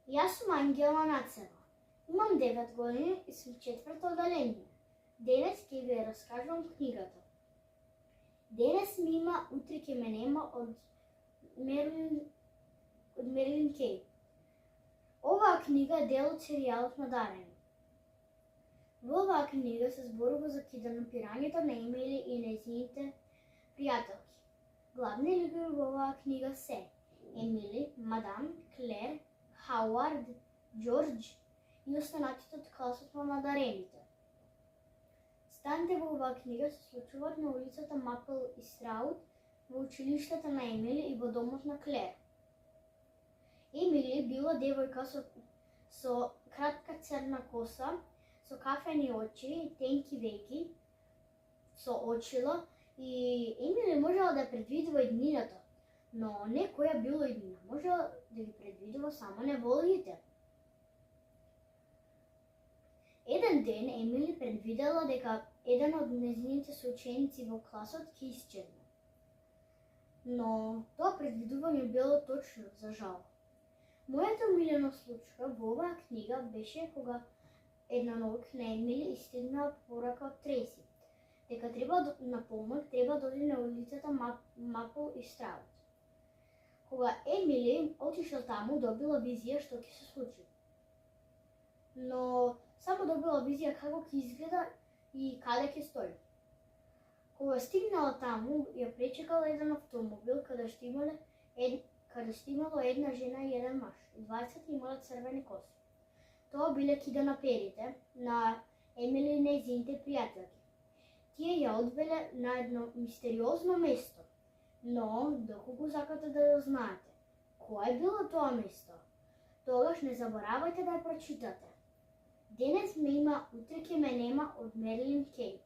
Јас сум Ангела Нацева. Имам 9 години и сум 4-то оделение. Денес ќе ви раскажувам книгата. Денес ми има, утре ќе ме нема од Мерлин Кей. Оваа книга е дел од серијалот Надарени. Во оваа книга се зборува за киднапирањето на Емили и нејзините пријателки. Главни ликови во оваа книга се Емили, Мадам, Клер, Хауард, Џорџ и останатите од класот на надарените. Сцените во оваа книга се случуваат на улицата Мапл и Страут, во училиштето на Емили и во домот на Клер. Емили била девојка со кратка црна коса, со кафени очи, тенки веки, со очила, и Емили можела да предвидува иднината, но не која било иднина, можела да ги предвидува само неволите. Еден ден Емили предвидела дека еден од нејзините соученици во класот ќе исчезне. Но тоа предвидување било точно, за жал. Мојата омилена случка во оваа книга беше кога една ноќ на Емили истигнала порака од Треси, дека треба на помоќ, треба да оди на улицата Мапл и Страут. Кога Емили отишла таму, добила визија што ќе се случи. Но само добила визија како ќе изгледа и каде ќе стои. Кога стигнала таму, ја пречекала еден автомобил каде што имало една жена и еден маж. И двајцата имале црвени коси. Тоа биле киднаперите на Емили и нејзините пријателки. Тие ја одвеле на едно мистериозно место. Но, доколку сакате да знаете кој е било тоа место, тогаш не заборавајте да ја прочитате. Денес ме има, утре ќе ме нема од Мерлин Кей.